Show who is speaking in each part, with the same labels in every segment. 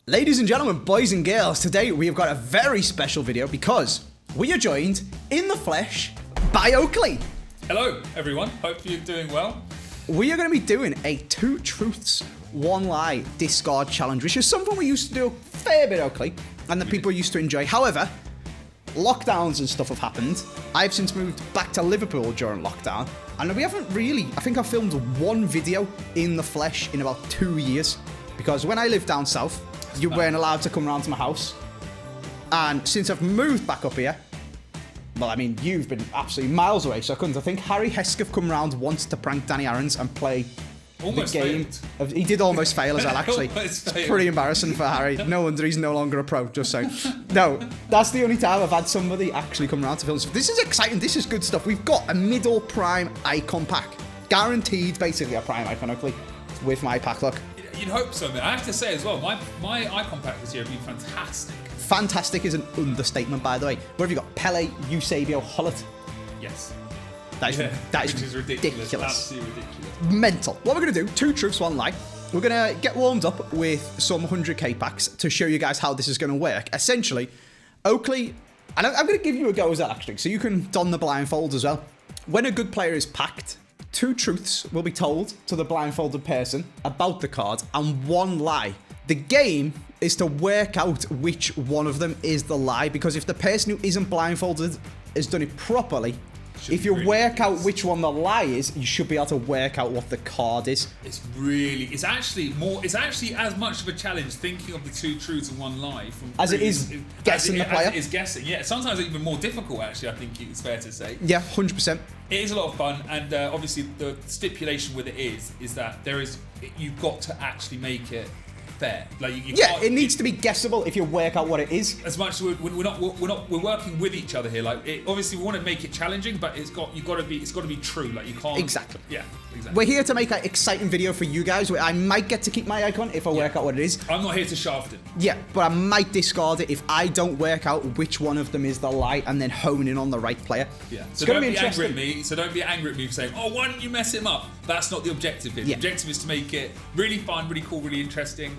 Speaker 1: Ladies and gentlemen, boys and girls, today we have got a very special video because we are joined in the flesh by Oakley.
Speaker 2: Hello, everyone. Hope you're doing well.
Speaker 1: We are going to be doing a 2 truths, 1 lie discard challenge, which is something we used to do a fair bit, Oakley, and the people used to enjoy. However, lockdowns and stuff have happened. I've since moved back to Liverpool during lockdown, and we haven't really, I think I filmed 1 video in the flesh in about 2 years, because when I lived down south, you weren't allowed to come around to my house. And since I've moved back up here, well, I mean, you've been absolutely miles away, so I couldn't. I think Harry Hesketh come round once to prank Danny Aarons and play
Speaker 2: Almost
Speaker 1: the game. He did almost fail as well, actually. It's pretty embarrassing for Harry. No wonder he's no longer a pro, just saying. No, that's the only time I've had somebody actually come around to film. So this is exciting. This is good stuff. We've got a middle prime icon pack. Guaranteed, basically, a prime icon, Oakley, with my pack look.
Speaker 2: You'd hope so, man. I have to say as well, my icon pack this year have been fantastic.
Speaker 1: Fantastic is an understatement, by the way. What have you got? Pele, Eusebio, Hullet.
Speaker 2: Yes.
Speaker 1: That is ridiculous.
Speaker 2: Absolutely ridiculous.
Speaker 1: Mental. What we're going to do, 2 truths, 1 lie. We're going to get warmed up with some 100k packs to show you guys how this is going to work. Essentially, Oakley, and I'm going to give you a go as well, actually, so you can don the blindfold as well. When a good player is packed, 2 truths will be told to the blindfolded person about the card and 1 lie. The game is to work out which one of them is the lie, because if the person who isn't blindfolded has done it properly, if you work out which one the lie is, you should be able to work out what the card is.
Speaker 2: It's actually as much of a challenge thinking of the 2 truths and 1 lie
Speaker 1: as it is guessing the player.
Speaker 2: As it is guessing, yeah. Sometimes it's even more difficult, actually, I think it's fair to say.
Speaker 1: Yeah, 100%.
Speaker 2: It is a lot of fun, and obviously the stipulation with it is that you've got to actually make it fair. Like
Speaker 1: it needs to be guessable if you work out what it is.
Speaker 2: As much as we're working with each other here. Like obviously we want to make it challenging, but it's got to be true. Like you can't.
Speaker 1: Exactly.
Speaker 2: Yeah. Exactly.
Speaker 1: We're here to make an exciting video for you guys. Where I might get to keep my icon if I work out what it is.
Speaker 2: I'm not here to shaft it.
Speaker 1: Yeah, but I might discard it if I don't work out which one of them is the lie and then hone in on the right player.
Speaker 2: Yeah. So don't be angry at me. So don't be angry at me for saying, "Oh, why didn't you mess him up?" That's not the objective here. The objective is to make it really fun, really cool, really interesting.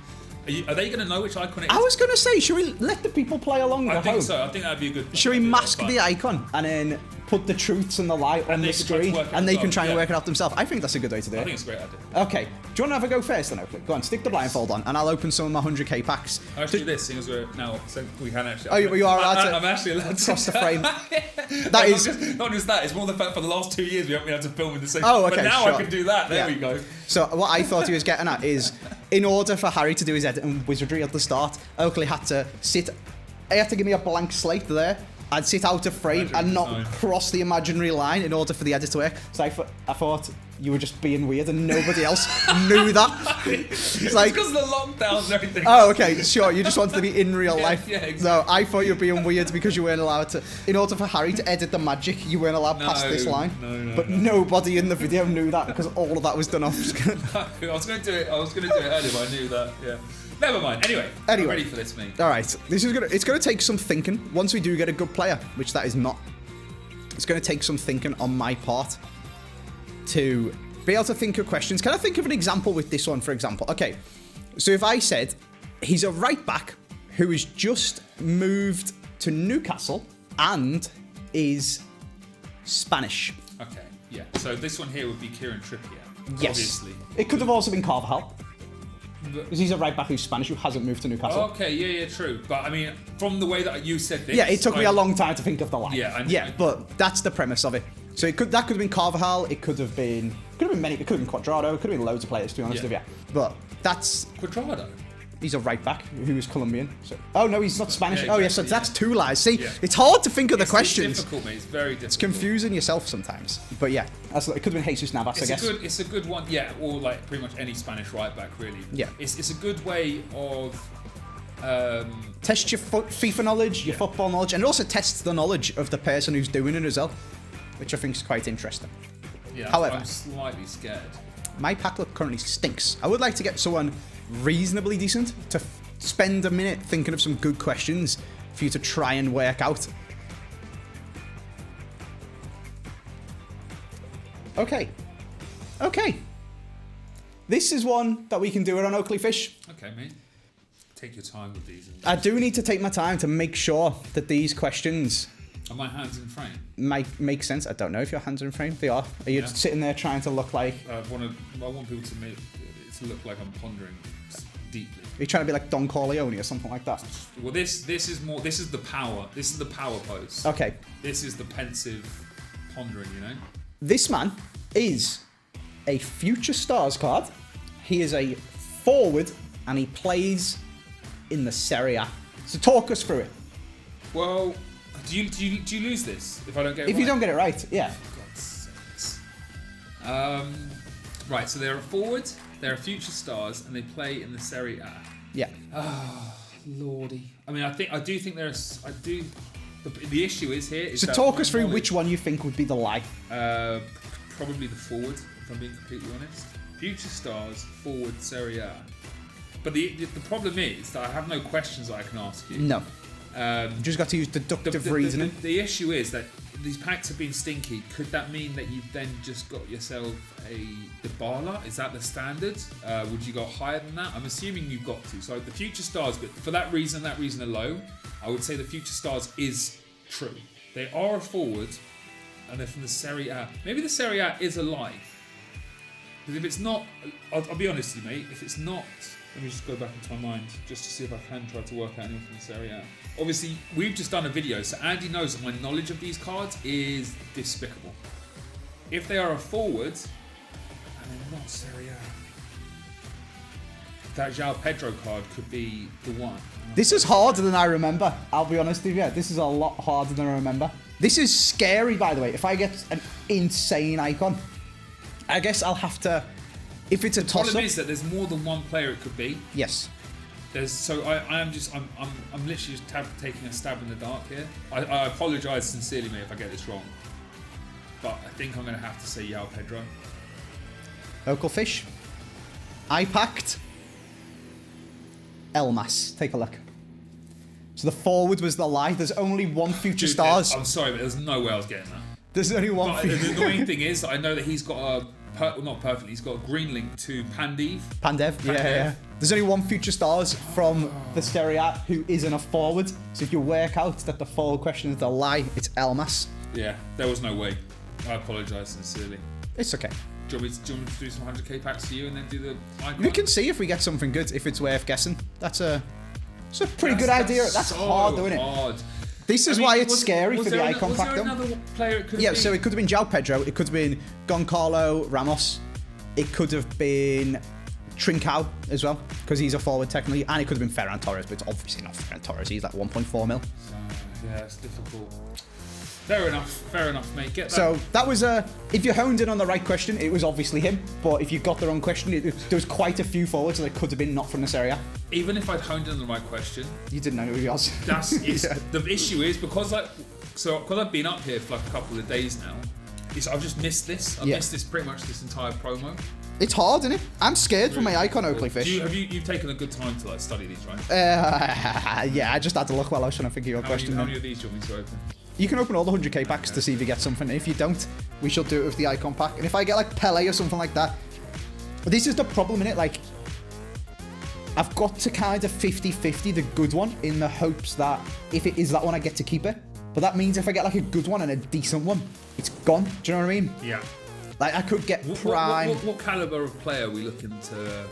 Speaker 2: Are they going to know which icon it is?
Speaker 1: I was going to say, should we let the people play along at home?
Speaker 2: I think so. I think that'd be a good.
Speaker 1: Should we mask the icon and then put the truths and the lie on the screen, and they can try and work it out themselves? I think that's a good way to do it.
Speaker 2: I think it's a great idea.
Speaker 1: Okay. Do you want to have a go first then, Oakley? Go on, stick the blindfold on, and I'll open some of my 100k packs.
Speaker 2: I'll actually do this, seeing as we're now, so we can actually.
Speaker 1: Oh, you are allowed to.
Speaker 2: I'm actually allowed to
Speaker 1: cross the frame.
Speaker 2: That is not just that. It's more the fact for the last 2 years we haven't been able to film in the same.
Speaker 1: Oh, okay.
Speaker 2: But now I can do that. There we go.
Speaker 1: So what I thought he was getting at is, in order for Harry to do his editing wizardry at the start, Oakley had to sit. He had to give me a blank slate there. I'd sit out of frame and not cross the imaginary line in order for the edit to work. So I thought you were just being weird and nobody else knew that.
Speaker 2: It's like because of the lockdowns and everything.
Speaker 1: Oh, okay, sure. You just wanted to be in real life.
Speaker 2: Yeah, exactly.
Speaker 1: No, I thought you were being weird because you weren't allowed to. In order for Harry to edit the magic, you weren't allowed past this line. But nobody in the video knew that because all of that was done off screen.
Speaker 2: I was going to do it earlier, but I knew that. Yeah. Never mind. Anyway, I'm ready for this, mate.
Speaker 1: All right, it's gonna take some thinking. Once we do get a good player, which that is not, it's gonna take some thinking on my part to be able to think of questions. Can I think of an example with this one, for example? Okay, so if I said he's a right back who has just moved to Newcastle and is Spanish.
Speaker 2: Okay, yeah. So this one here would be Kieran Trippier.
Speaker 1: Yes.
Speaker 2: Obviously.
Speaker 1: It could have also been Carvajal. Because he's a right back who's Spanish who hasn't moved to Newcastle.
Speaker 2: Okay, yeah, true. But I mean, from the way that you said this,
Speaker 1: it took me a long time to think of the line.
Speaker 2: Yeah,
Speaker 1: but that's the premise of it. So that could have been Carvajal. It could have been many. It could have been Cuadrado. It could have been loads of players, to be honest with you. But that's
Speaker 2: Cuadrado.
Speaker 1: He's a right back who is Colombian. So, oh no, he's not Spanish.
Speaker 2: Exactly,
Speaker 1: so that's 2 lies. See, it's hard to think of the questions.
Speaker 2: It's difficult, mate. It's very difficult.
Speaker 1: It's confusing yourself sometimes. But yeah, it could have been Jesus Navas, I guess.
Speaker 2: It's a good one, yeah, or like pretty much any Spanish right back, really.
Speaker 1: Yeah.
Speaker 2: It's a good way of
Speaker 1: test your FIFA knowledge, your football knowledge, and it also tests the knowledge of the person who's doing it as well, which I think is quite interesting.
Speaker 2: Yeah.
Speaker 1: However,
Speaker 2: I'm slightly scared.
Speaker 1: My pack look currently stinks. I would like to get someone reasonably decent to spend a minute thinking of some good questions for you to try and work out. Okay. This is one that we can do it on Oakley Fish.
Speaker 2: Okay, mate. take your time with these. And
Speaker 1: I do need to take my time to make sure that these questions
Speaker 2: are my hands in frame?
Speaker 1: make sense. I don't know if your hands are in frame. They are. Are you sitting there trying to look like...
Speaker 2: I want people to make it to look like I'm pondering deeply.
Speaker 1: Are you trying to be like Don Corleone or something like that?
Speaker 2: Well, this is more. This is the power. This is the power pose.
Speaker 1: Okay.
Speaker 2: This is the pensive pondering. You know.
Speaker 1: This man is a Future Stars card. He is a forward and he plays in the Serie A. So talk us through it.
Speaker 2: Well, do you lose this if I don't get it
Speaker 1: If
Speaker 2: right?
Speaker 1: you don't get it right, yeah.
Speaker 2: For God's sakes. Right, so they're a forward, they're a Future Stars, and they play in the Serie A.
Speaker 1: Yeah.
Speaker 2: Oh, lordy. I mean, I do think there's... The issue is here... Is
Speaker 1: So
Speaker 2: that
Speaker 1: talk
Speaker 2: my
Speaker 1: us through
Speaker 2: knowledge-
Speaker 1: which one you think would be the lie.
Speaker 2: Probably the forward, if I'm being completely honest. Future Stars, forward, Serie A. But the problem is that I have no questions that I can ask you.
Speaker 1: No. You just got to use deductive reasoning.
Speaker 2: The issue is that these packs have been stinky. Could that mean that you've then just got yourself a Dybala? Is that the standard? Would you go higher than that? I'm assuming you've got to. So the Future Stars, but for that reason alone, I would say the Future Stars is true. They are a forward, and they're from the Serie A. Maybe the Serie A is a lie. Because if it's not, I'll be honest with you, mate. If it's not, let me just go back into my mind just to see if I can try to work out anything from the Serie A. Obviously, we've just done a video, so Andy knows that my knowledge of these cards is despicable. If they are a forward, and they're not Serie A, that João Pedro card could be the one.
Speaker 1: This is harder than I remember. I'll be honest with you. This is a lot harder than I remember. This is scary, by the way. If I get an insane icon, I guess I'll have to... If it's a toss-up...
Speaker 2: The problem is that there's more than one player it could be.
Speaker 1: Yes.
Speaker 2: I'm literally just taking a stab in the dark here. I apologise sincerely, mate, if I get this wrong. But I think I'm going to have to say João Pedro.
Speaker 1: Local fish. I-packed. Elmas. Take a look. So the forward was the lie. There's only one Future Stars.
Speaker 2: I'm sorry, but there's no way I was getting that.
Speaker 1: There's only one
Speaker 2: But the annoying thing is, I know that he's got not perfectly, he's got a green link to Pandev.
Speaker 1: Pandev, yeah. There's only one Future Stars from the Serie A who isn't a forward. So if you work out that the forward question is the lie, it's Elmas.
Speaker 2: Yeah, there was no way. I apologise sincerely.
Speaker 1: It's okay.
Speaker 2: Do you want me to do some 100k packs for you and then do the icon?
Speaker 1: We can see if we get something good, if it's worth guessing. It's a pretty good idea. That's
Speaker 2: so
Speaker 1: hard, isn't it?
Speaker 2: Hard.
Speaker 1: This is why it's scary for the icon pack, though.
Speaker 2: Was there another player it could
Speaker 1: Yeah,
Speaker 2: be?
Speaker 1: so it could have been João Pedro, it could have been Goncalo Ramos, it could have been Trincao as well, because he's a forward technically, and it could have been Ferran Torres, but it's obviously not Ferran Torres, he's like 1.4 mil.
Speaker 2: Yeah, it's difficult. Fair enough, mate. Get that.
Speaker 1: So that was if you honed in on the right question, it was obviously him. But if you got the wrong question, there was quite a few forwards that could have been not from this area.
Speaker 2: Even if I'd honed in on the right question,
Speaker 1: You didn't know who he was.
Speaker 2: The issue is because I've been up here for like a couple of days now. I've just missed this. I've missed this pretty much this entire promo.
Speaker 1: It's hard, isn't it? I'm scared for my icon Oakley fish.
Speaker 2: You've taken a good time to like study these, right?
Speaker 1: Yeah, I just had to look while I was trying to think of your question.
Speaker 2: How many of these do you want me to open?
Speaker 1: You can open all the 100k packs to see if you get something. If you don't, we shall do it with the icon pack. And if I get like Pele or something like that, this is the problem in it. Like, I've got to kind of 50-50 the good one in the hopes that if it is that one, I get to keep it. But that means if I get like a good one and a decent one, it's gone. Do you know what I mean?
Speaker 2: Yeah.
Speaker 1: Like I could get prime.
Speaker 2: What caliber of player are we looking to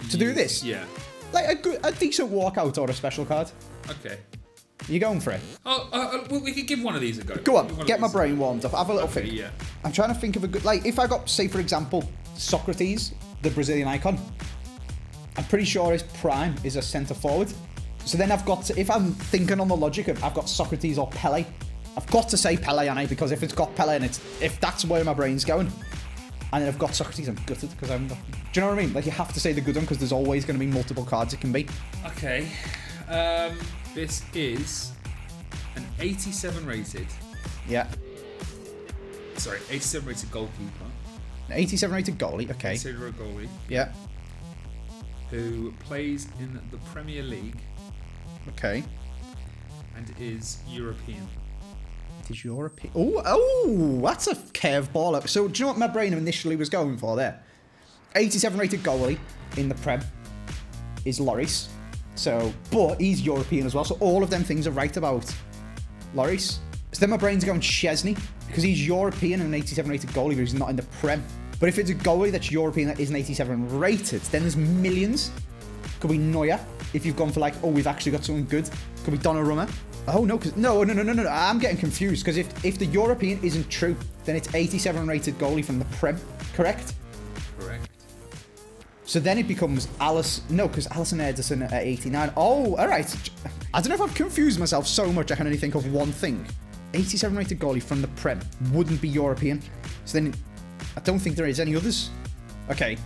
Speaker 1: do this?
Speaker 2: Yeah.
Speaker 1: Like a decent walkout or a special card.
Speaker 2: Okay.
Speaker 1: You going for it?
Speaker 2: We could give one of these a go.
Speaker 1: Go on, get my brain warmed up. Have a little think.
Speaker 2: Yeah.
Speaker 1: I'm trying to think of a good... Like, if I got, say, for example, Socrates, the Brazilian icon, I'm pretty sure his prime is a centre forward. So then I've got to... If I'm thinking on the logic of I've got Socrates or Pele, I've got to say Pele on it, because if it's got Pele and if that's where my brain's going, and then I've got Socrates, I'm gutted because I haven't got... Do you know what I mean? Like, you have to say the good one because there's always going to be multiple cards it can be.
Speaker 2: Okay. This is an 87 rated.
Speaker 1: Yeah.
Speaker 2: Sorry, 87 rated goalkeeper.
Speaker 1: An 87 rated goalie, okay.
Speaker 2: Consider a goalie.
Speaker 1: Yeah.
Speaker 2: Who plays in the Premier League.
Speaker 1: Okay.
Speaker 2: And is European.
Speaker 1: It is European. Oh, that's a curveball. So, do you know what my brain initially was going for there? 87 rated goalie in the Prem is Lloris. So, but he's European as well. So all of them things are right about Lloris. So then my brain's going Szczesny, because he's European and an 87 rated goalie, but he's not in the Prem. But if it's a goalie that's European that isn't 87 rated, then there's millions. Could be Neuer, if you've gone for like, oh, we've actually got someone good. Could be Donnarumma. Oh, no, because no. I'm getting confused, because if the European isn't true, then it's 87 rated goalie from the Prem, correct?
Speaker 2: Correct.
Speaker 1: So then it becomes Alice. No, because Alisson Ederson at 89. Oh, all right. I don't know if I've confused myself so much I can only think of one thing. 87 rated goalie from the Prem wouldn't be European. So then I don't think there is any others. Okay.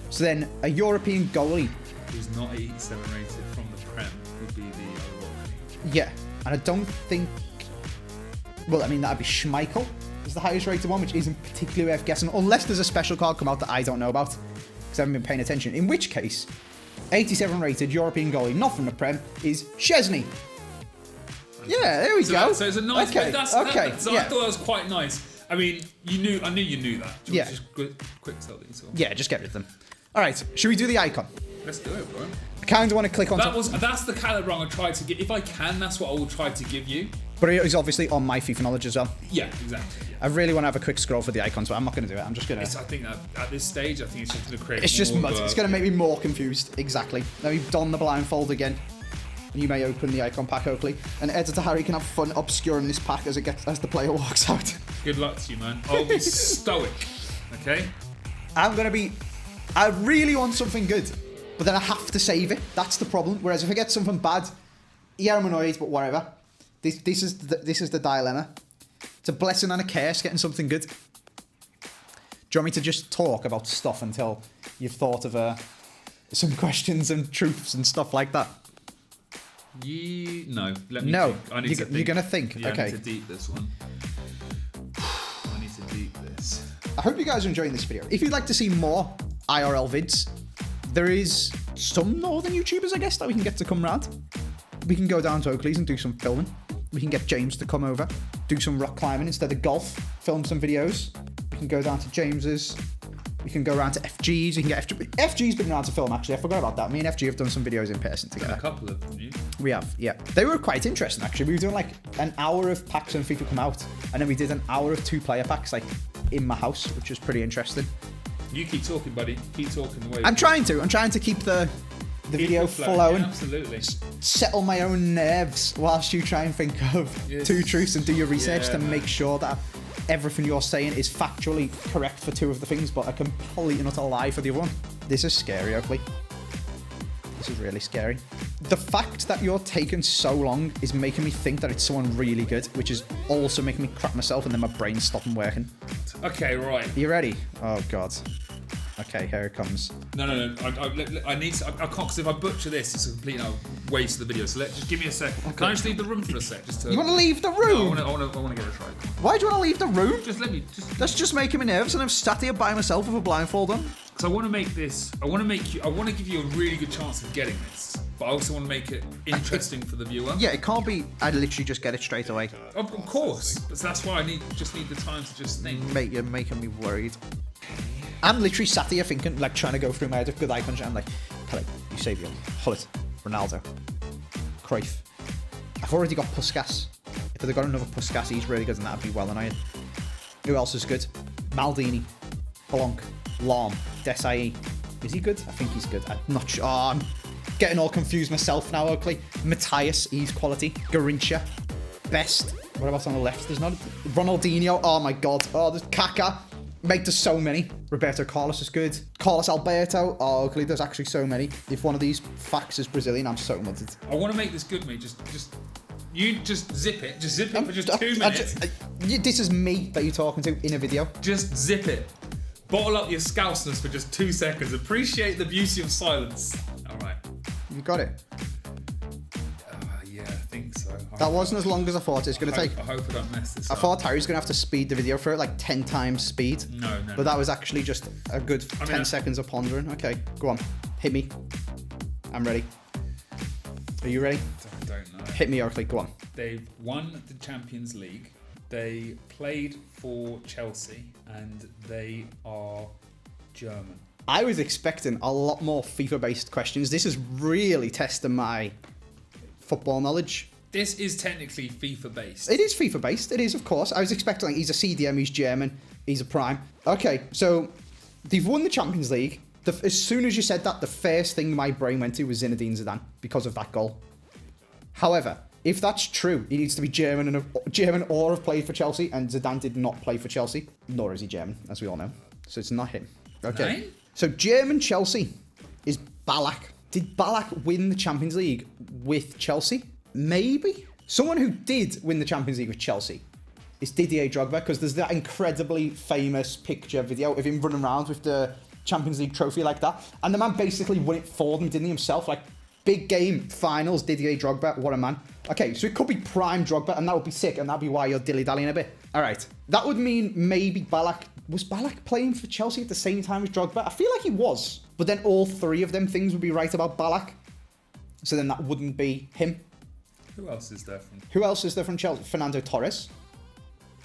Speaker 1: So then a European goalie
Speaker 2: who's not 87 rated from the Prem would be the other one.
Speaker 1: Yeah. And I don't think... Well, I mean, that'd be Schmeichel is the highest rated one, which isn't particularly worth guessing, unless there's a special card come out that I don't know about, because I haven't been paying attention. In which case, 87 rated European goalie, not from the Prem, is Szczesny. Yeah, there we go.
Speaker 2: So it's a nice...
Speaker 1: Okay, okay.
Speaker 2: So I thought that was quite nice. I mean, I knew you knew that.
Speaker 1: Yeah.
Speaker 2: Just quick tell these.
Speaker 1: Yeah, just get rid of them. All right, should we do the icon?
Speaker 2: Let's do it, bro.
Speaker 1: I kind of want to click on...
Speaker 2: That's the caliber I'm going to try to get. If I can, that's what I will try to give you.
Speaker 1: But it is obviously on my FIFA knowledge as well.
Speaker 2: Yeah, exactly. Yeah.
Speaker 1: I really want to have a quick scroll for the icons, but I'm not going to do it. I'm just going to...
Speaker 2: I think that at this stage, I think it's just going to create
Speaker 1: It's just mud. It's going to make me more confused. Exactly. Let me don the blindfold again. And you may open the icon pack, Oakley. And Editor Harry can have fun obscuring this pack as the player walks out.
Speaker 2: Good luck to you, man. I'll be stoic. Okay?
Speaker 1: I really want something good, but then I have to save it. That's the problem. Whereas if I get something bad, yeah, I'm annoyed, but whatever. This is the dilemma. It's a blessing and a curse getting something good. Do you want me to just talk about stuff until you've thought of some questions and truths and stuff like that?
Speaker 2: No. Let me
Speaker 1: no.
Speaker 2: think. I need to think.
Speaker 1: You're going to think?
Speaker 2: Yeah,
Speaker 1: okay.
Speaker 2: I need to deep this one. I need to deep this.
Speaker 1: I hope you guys are enjoying this video. If you'd like to see more IRL vids, there is some northern YouTubers, I guess, that we can get to come round. We can go down to Oakley's and do some filming. We can get James to come over, do some rock climbing instead of golf, film some videos. We can go down to James's. We can go around to FG's. We can get FG's been around to film, actually. I forgot about that. Me and FG have done some videos in person together.
Speaker 2: A couple of them, you?
Speaker 1: We have, yeah. They were quite interesting, actually. We were doing like an hour of packs when FIFA come out, and then we did an hour of 2-player packs, like in my house, which was pretty interesting.
Speaker 2: You keep talking, buddy. Keep talking the way.
Speaker 1: I'm trying to keep the video flowing.
Speaker 2: Yeah, absolutely.
Speaker 1: Settle my own nerves whilst you try and think of two truths and do your research to make sure that everything you're saying is factually correct for two of the things, but a complete and utter lie for the other one. This is scary, Oakley. This is really scary. The fact that you're taking so long is making me think that it's someone really good, which is also making me crap myself, and then my brain's stopping working.
Speaker 2: Okay, right.
Speaker 1: Are you ready? Oh, God. Okay, here it comes.
Speaker 2: No. I need to. I can't, because if I butcher this, it's a complete waste of the video. So just give me a sec. Okay. Can I just leave the room for a sec?
Speaker 1: You want to leave the room?
Speaker 2: No, I want to give it a try.
Speaker 1: Why do you want to leave the room?
Speaker 2: Just let me.
Speaker 1: That's just making me nervous, and I'm sat here by myself with a blindfold on.
Speaker 2: Because I want to make this. I want to give you a really good chance of getting this, but I also want to make it interesting for the viewer.
Speaker 1: Yeah, it can't be. I'd literally just get it straight away.
Speaker 2: Of course, but that's why I just need the time to just think.
Speaker 1: Mate, you're making me worried. I'm literally sat here thinking, like, trying to go through my head of good icons. I'm like, Pele, Eusebio, Hullet, Ronaldo, Cruyff. I've already got Puskas. If they've got another Puskas, he's really good, and that'd be well annoying. Who else is good? Maldini, Blanc, Lahm, Desai. Is he good? I think he's good. I'm not sure. Oh, I'm getting all confused myself now, Oakley. Matthias, he's quality. Garincha, Best. What about on the left? There's not Ronaldinho. Oh my God. Oh, there's Kaká. Mate, there's so many. Roberto Carlos is good. Carlos Alberto. Oh, Oakley, there's actually so many. If one of these facts is Brazilian, I'm so muddled.
Speaker 2: I want to make this good, mate. You just zip it. Just zip it for just 2 minutes.
Speaker 1: This is me that you're talking to in a video.
Speaker 2: Just zip it. Bottle up your scouseness for just 2 seconds. Appreciate the beauty of silence. All right.
Speaker 1: You got it.
Speaker 2: Yeah, I think so.
Speaker 1: That wasn't as long as I thought it was going to take.
Speaker 2: I hope I don't mess this
Speaker 1: up. I thought Harry's going to have to speed the video for it, like 10 times speed.
Speaker 2: No.
Speaker 1: But that was actually just a good 10 seconds of pondering. Okay, go on. Hit me. I'm ready. Are you ready?
Speaker 2: I don't know.
Speaker 1: Hit me, Oakley. Go on.
Speaker 2: They've won the Champions League. They played for Chelsea, and they are German.
Speaker 1: I was expecting a lot more FIFA-based questions. This is really testing my football knowledge.
Speaker 2: This is technically FIFA based.
Speaker 1: It is FIFA based. It is, of course. I was expecting he's a CDM, he's German, he's a prime. Okay, so they've won the Champions League. As soon as you said that, the first thing my brain went to was Zinedine Zidane because of that goal. However, if that's true, he needs to be German or have played for Chelsea, and Zidane did not play for Chelsea, nor is he German, as we all know. So it's not him. Okay.
Speaker 2: Nine?
Speaker 1: So German Chelsea is Ballack. Did Ballack win the Champions League with Chelsea? Maybe. Someone who did win the Champions League with Chelsea is Didier Drogba, because there's that incredibly famous picture video of him running around with the Champions League trophy like that. And the man basically won it for them, didn't he, himself? Like, big game, finals, Didier Drogba, what a man. Okay, so it could be prime Drogba, and that would be sick, and that'd be why you're dilly-dallying a bit. All right, that would mean maybe Ballack. Was Ballack playing for Chelsea at the same time as Drogba? I feel like he was. But then all three of them things would be right about Ballack. So then that wouldn't be him.
Speaker 2: Who else is there from?
Speaker 1: Who else is there from Chelsea? Fernando Torres.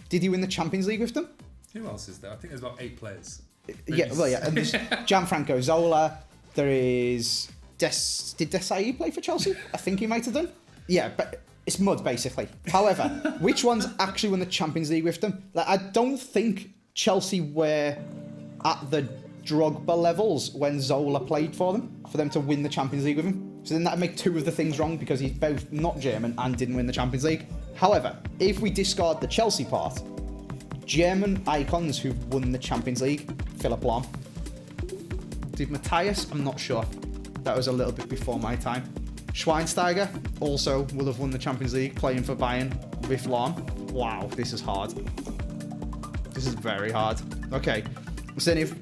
Speaker 1: Did he win the Champions League with them?
Speaker 2: Who else is there? I think there's about 8 players.
Speaker 1: Yeah, well, yeah. And there's Gianfranco Zola. There is... Did Desai play for Chelsea? I think he might have done. Yeah, but it's mud, basically. However, which ones actually won the Champions League with them? Like, I don't think Chelsea were at the Drogba levels when Zola played for them to win the Champions League with him. So then that'd make 2 of the things wrong, because he's both not German and didn't win the Champions League. However, if we discard the Chelsea part, German icons who've won the Champions League, Philipp Lahm. Did Matthias? I'm not sure. That was a little bit before my time. Schweinsteiger also will have won the Champions League playing for Bayern with Lahm. Wow, this is hard. This is very hard. Okay, so then if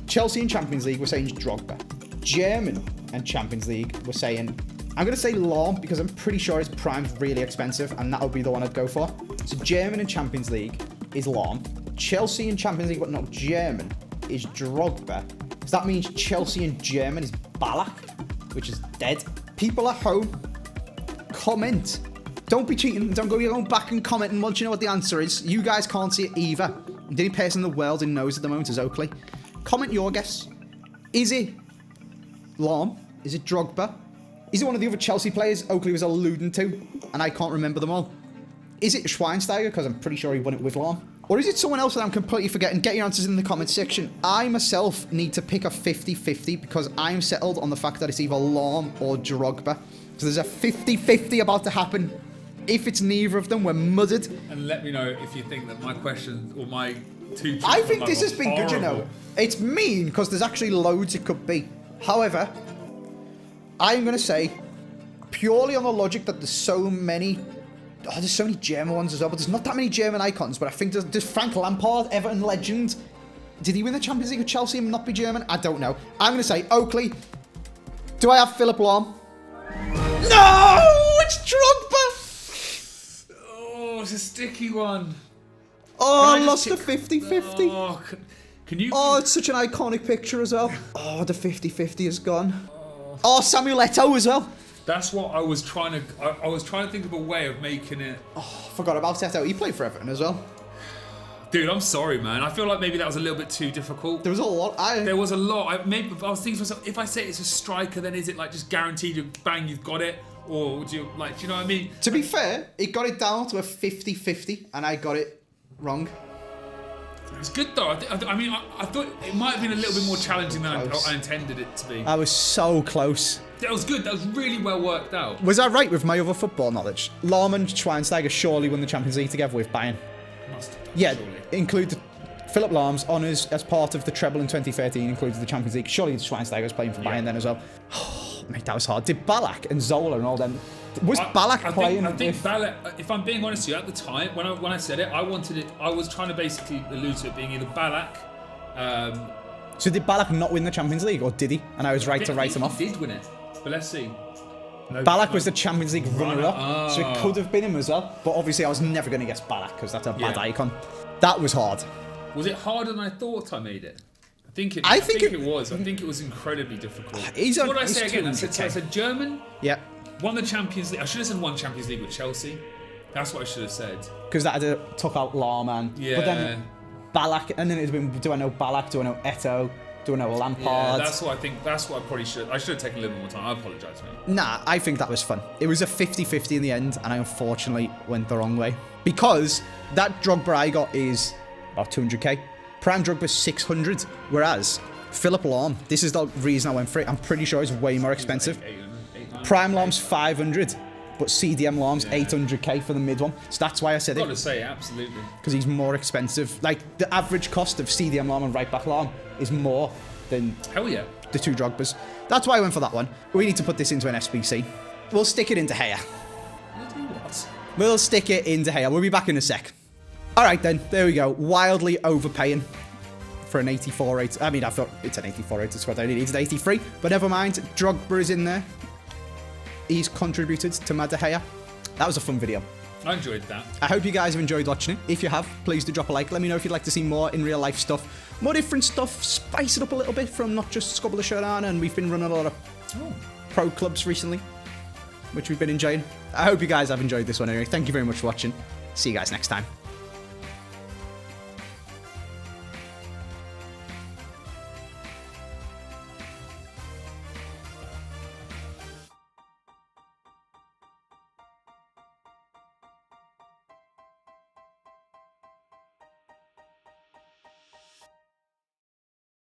Speaker 1: Chelsea and Champions League, we're saying Drogba. German and Champions League, we're saying... I'm going to say Lahm, because I'm pretty sure his prime's really expensive, and that would be the one I'd go for. So German and Champions League is Lahm. Chelsea and Champions League, but not German, is Drogba. So that means Chelsea and German is Ballack, which is dead. People at home, comment. Don't be cheating. Don't go going back and commenting once you know what the answer is. You guys can't see it either. The only person in the world who knows at the moment is Oakley. Comment your guess. Is it Lahm? Is it Drogba? Is it one of the other Chelsea players Oakley was alluding to, and I can't remember them all? Is it Schweinsteiger, because I'm pretty sure he won it with Lahm? Or is it someone else that I'm completely forgetting? Get your answers in the comment section. I myself need to pick a 50-50, because I'm settled on the fact that it's either Lahm or Drogba. So there's a 50-50 about to happen. If it's neither of them, we're mudded.
Speaker 2: And let me know if you think that my question or my 2...
Speaker 1: I think this has been good, you know. It's mean, because there's actually loads it could be. However, I'm going to say, purely on the logic that there's so many... Oh, there's so many German ones as well, but there's not that many German icons. But I think there's Frank Lampard, Everton legend. Did he win the Champions League with Chelsea and not be German? I don't know. I'm going to say, Oakley, do I have Philipp Lahm? No! It's Drogba!
Speaker 2: Oh, it's a sticky one.
Speaker 1: Oh, I lost the 50-50.
Speaker 2: Oh, can you...
Speaker 1: Oh, it's such an iconic picture as well. Oh, the 50-50 is gone. Oh, Samuel Eto'o as well.
Speaker 2: That's what I was trying to... I was trying to think of a way of making it...
Speaker 1: Oh, forgot about Eto'o. He played for Everton as well.
Speaker 2: Dude, I'm sorry, man. I feel like maybe that was a little bit too difficult.
Speaker 1: There was a lot.
Speaker 2: There was a lot. I was thinking to myself, if I say it's a striker, then is it like just guaranteed you bang, you've got it? Or would you, like, do you know what I mean?
Speaker 1: To be fair, it got it down to a 50-50, and I got it wrong.
Speaker 2: It's good though. I mean, I thought it might have been a little bit more challenging than I intended it to be.
Speaker 1: I was so close.
Speaker 2: That was good. That was really well worked out.
Speaker 1: Was I right with my other football knowledge? Lahm and Schweinsteiger surely won the Champions League together with Bayern.
Speaker 2: Must have done,
Speaker 1: yeah,
Speaker 2: surely.
Speaker 1: include Philipp Lahm's honours as part of the treble in 2013 included the Champions League. Surely Schweinsteiger was playing for Bayern then as well. Oh, mate, that was hard. Did Ballack and Zola and all them... Was Ballack playing?
Speaker 2: I think Ballack, if I'm being honest with you, at the time, when I said it, I was trying to basically allude to it being either Ballack...
Speaker 1: So did Ballack not win the Champions League, or did he? And I was right to write him off?
Speaker 2: He did win it, but let's see. No,
Speaker 1: Ballack was the Champions League runner-up, so it
Speaker 2: Oh.
Speaker 1: could have been him as well. But obviously I was never going to guess Ballack, because that's a bad
Speaker 2: Yeah.
Speaker 1: icon. That was hard.
Speaker 2: Was it harder than I thought I made it? I think it was. I think it was incredibly difficult. What did I say again? I said German.
Speaker 1: Yeah.
Speaker 2: Won the Champions League. I should have said won Champions League with Chelsea. That's what I should have said.
Speaker 1: Because that took out Lahm, man.
Speaker 2: Yeah.
Speaker 1: But then Ballack, and then it'd been, do I know Ballack? Do I know Eto'o? doing a Lampard.
Speaker 2: Yeah, that's what I think. That's what I probably should. I should have taken a little bit more time. I apologise, mate.
Speaker 1: Nah, I think that was fun. It was a 50-50 in the end, and I unfortunately went the wrong way. Because that Drogba I got is about 200k. Prime Drogba's 600, whereas Philip Lahm, this is the reason I went for it. I'm pretty sure it's way more expensive. Prime Lahm's 500, but CDM Lahm's 800k for the mid one. So that's why I said it.
Speaker 2: I've got to say, absolutely.
Speaker 1: Because he's more expensive. Like, the average cost of CDM Lahm and right back Lahm is more than
Speaker 2: Hell yeah.
Speaker 1: the two Drogbas. That's why I went for that one. We need to put this into an SBC. We'll stick it into Haya.
Speaker 2: We'll do what?
Speaker 1: We'll stick it into Haya. We'll be back in a sec. All right, then. There we go. Wildly overpaying for an 84 rate. I mean, I thought it's an 84 rate. That's what I only needed, 83. But never mind. Drogba is in there. He's contributed to my De Gea. That was a fun video.
Speaker 2: I enjoyed that.
Speaker 1: I hope you guys have enjoyed watching it. If you have, please do drop a like. Let me know if you'd like to see more in real life stuff. More different stuff. Spice it up a little bit from not just Scobble the Showdown. And we've been running a lot of pro clubs recently, which we've been enjoying. I hope you guys have enjoyed this one anyway. Thank you very much for watching. See you guys next time.